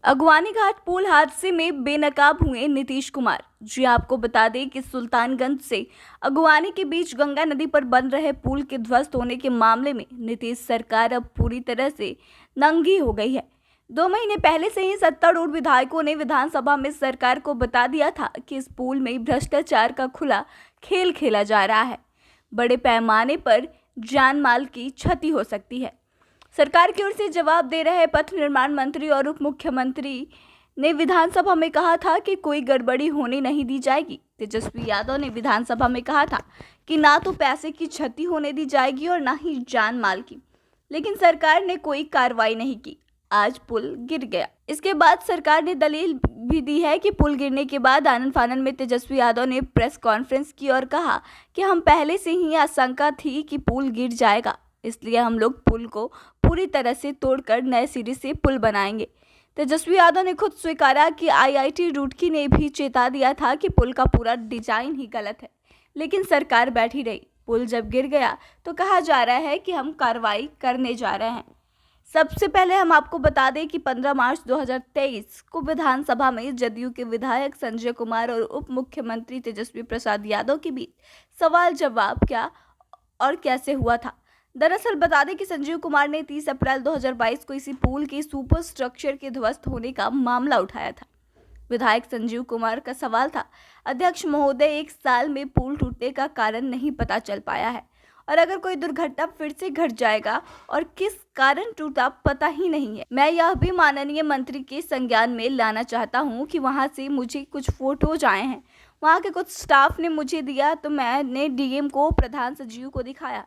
अगवानी घाट पुल हादसे में बेनकाब हुए नीतीश कुमार। जी आपको बता दें कि सुल्तानगंज से अगवानी के बीच गंगा नदी पर बन रहे पुल के ध्वस्त होने के मामले में नीतीश सरकार अब पूरी तरह से नंगी हो गई है। 2 महीने पहले से ही सत्तारूढ़ विधायकों ने विधानसभा में सरकार को बता दिया था कि इस पुल में भ्रष्टाचार का खुला खेल खेला जा रहा है। बड़े पैमाने पर जान माल की क्षति हो सकती है। सरकार की ओर से जवाब दे रहे पथ निर्माण मंत्री और उप मुख्यमंत्री ने विधानसभा में कहा था कि कोई गड़बड़ी होने नहीं दी जाएगी। तेजस्वी यादव ने विधानसभा में कहा था कि ना तो पैसे की क्षति होने दी जाएगी और ना ही जान माल की, लेकिन सरकार ने कोई कार्रवाई नहीं की। आज पुल गिर गया। इसके बाद सरकार ने दलील भी दी है कि पुल गिरने के बाद आनन फानन में तेजस्वी यादव ने प्रेस कॉन्फ्रेंस की और कहा कि हम पहले से ही आशंका थी कि पुल गिर जाएगा, इसलिए हम लोग पुल को पूरी तरह से तोड़कर नए सिरे से पुल बनाएंगे। तेजस्वी यादव ने खुद स्वीकारा कि आईआईटी रुड़की ने भी चेता दिया था कि पुल का पूरा डिजाइन ही गलत है, लेकिन सरकार बैठी रही। पुल जब गिर गया तो कहा जा रहा है कि हम कार्रवाई करने जा रहे हैं। सबसे पहले हम आपको बता दें कि 15 मार्च 2023 को विधानसभा में जदयू के विधायक संजय कुमार और उप मुख्यमंत्री तेजस्वी प्रसाद यादव के बीच सवाल जवाब क्या और कैसे हुआ था। दरअसल बता दें कि संजीव कुमार ने 30 अप्रैल 2022 को इसी पुल के सुपर स्ट्रक्चर के ध्वस्त होने का मामला उठाया था। विधायक संजीव कुमार का सवाल था, अध्यक्ष महोदय, 1 साल में पुल टूटने का कारण नहीं पता चल पाया है और अगर कोई दुर्घटना फिर से घट जाएगा और किस कारण टूटा पता ही नहीं है। मैं यह भी माननीय मंत्री के संज्ञान में लाना चाहता हूं कि वहां से मुझे कुछ फोटोज आए हैं, वहां के कुछ स्टाफ ने मुझे दिया तो मैंने डीएम को, प्रधान सचिव को दिखाया।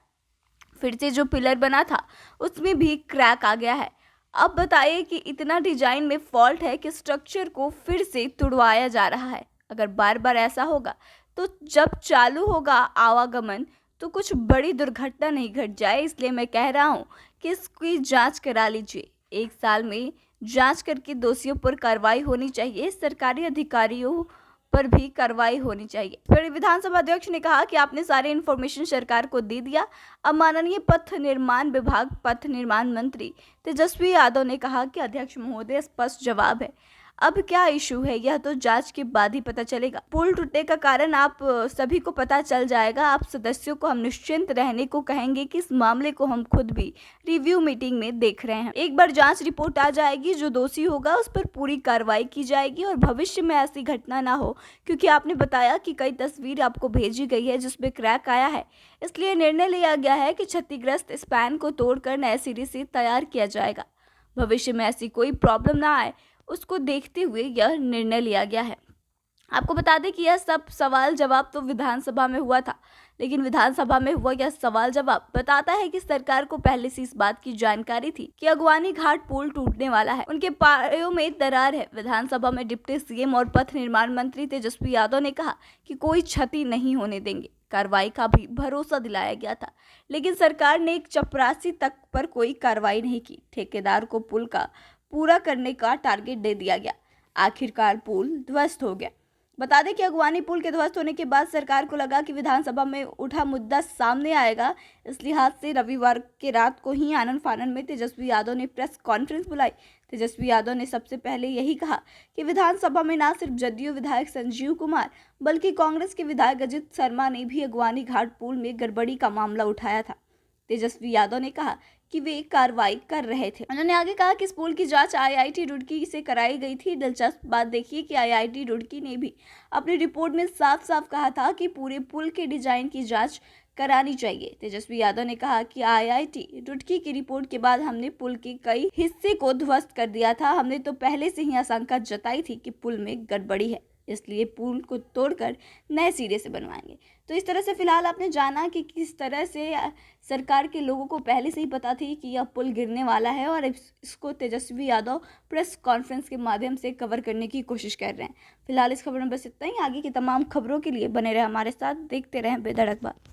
फिर से जो पिलर बना था उसमें भी क्रैक आ गया है। अब बताइए कि इतना डिजाइन में फॉल्ट है कि स्ट्रक्चर को फिर से तुड़वाया जा रहा है। अगर बार बार ऐसा होगा तो जब चालू होगा आवागमन तो कुछ बड़ी दुर्घटना नहीं घट जाए, इसलिए मैं कह रहा हूँ कि इसकी जांच करा लीजिए। 1 साल में जांच करके दोषियों पर कार्रवाई होनी चाहिए, सरकारी अधिकारियों पर भी कार्रवाई होनी चाहिए। फिर विधानसभा अध्यक्ष ने कहा कि आपने सारे इन्फॉर्मेशन सरकार को दे दिया। अब माननीय पथ निर्माण विभाग, पथ निर्माण मंत्री तेजस्वी यादव ने कहा कि अध्यक्ष महोदय, स्पष्ट जवाब है। अब क्या इशू है यह तो जांच के बाद ही पता चलेगा। पुल टूटने का कारण आप सभी को पता चल जाएगा। आप सदस्यों को हम निश्चिंत रहने को कहेंगे कि इस मामले को हम खुद भी रिव्यू मीटिंग में देख रहे हैं। एक बार जांच रिपोर्ट आ जाएगी, जो दोषी होगा उस पर पूरी कार्रवाई की जाएगी और भविष्य में ऐसी घटना ना हो, क्योंकि आपने बताया कि कई तस्वीर आपको भेजी गई है जिसमें क्रैक आया है। इसलिए निर्णय लिया गया है कि क्षतिग्रस्त स्पैन को तोड़कर नए सिरे से तैयार किया जाएगा। भविष्य में ऐसी कोई प्रॉब्लम ना आए, उसको देखते हुए यह निर्णय लिया गया है। आपको बता दें कि यह सब सवाल जवाब तो विधानसभा में हुआ था, लेकिन विधानसभा में हुआ यह सवाल जवाब बताता है कि सरकार को पहले से इस बात की जानकारी थी कि अगवानी घाट पुल टूटने वाला है, उनके पायों में दरार है। विधानसभा में डिप्टी सीएम और पथ निर्माण मंत्री तेजस्वी यादव ने कहा कि कोई क्षति नहीं होने देंगे। कार्रवाई का भी भरोसा दिलाया गया था, लेकिन सरकार ने एक चपरासी तक पर कोई कार्रवाई नहीं की। ठेकेदार को पुल का पूरा करने का टारगेट दे दिया गया। आखिरकार पुल ध्वस्त हो गया। बता दें कि अगवानी पुल के ध्वस्त होने के बाद सरकार को लगा कि विधानसभा में उठा मुद्दा सामने आएगा। इस लिहाज से रविवार के रात को ही आनन फानन में तेजस्वी यादव ने प्रेस कॉन्फ्रेंस बुलाई। तेजस्वी यादव ने सबसे पहले यही कहा कि विधानसभा में न सिर्फ जदयू विधायक संजीव कुमार बल्कि कांग्रेस के विधायक अजित शर्मा ने भी अगवानी घाट पुल में गड़बड़ी का मामला उठाया था। तेजस्वी यादव ने कहा कि वे कार्रवाई कर रहे थे। उन्होंने आगे कहा कि इस पुल की जांच आईआईटी रुड़की से कराई गई थी। दिलचस्प बात देखिए कि आईआईटी रुड़की ने भी अपनी रिपोर्ट में साफ साफ कहा था कि पूरे पुल के डिजाइन की जांच करानी चाहिए। तेजस्वी यादव ने कहा कि आईआईटी रुड़की की रिपोर्ट के बाद हमने पुल के कई हिस्से को ध्वस्त कर दिया था। हमने तो पहले से ही आशंका जताई थी कि पुल में गड़बड़ी है, इसलिए पुल को तोड़कर नए सिरे से बनवाएंगे। तो इस तरह से फिलहाल आपने जाना कि किस तरह से सरकार के लोगों को पहले से ही पता थी कि यह पुल गिरने वाला है और इसको तेजस्वी यादव प्रेस कॉन्फ्रेंस के माध्यम से कवर करने की कोशिश कर रहे हैं। फिलहाल इस खबर में बस इतना ही। आगे की तमाम खबरों के लिए बने रहे हमारे साथ, देखते रहें बेधड़क बात।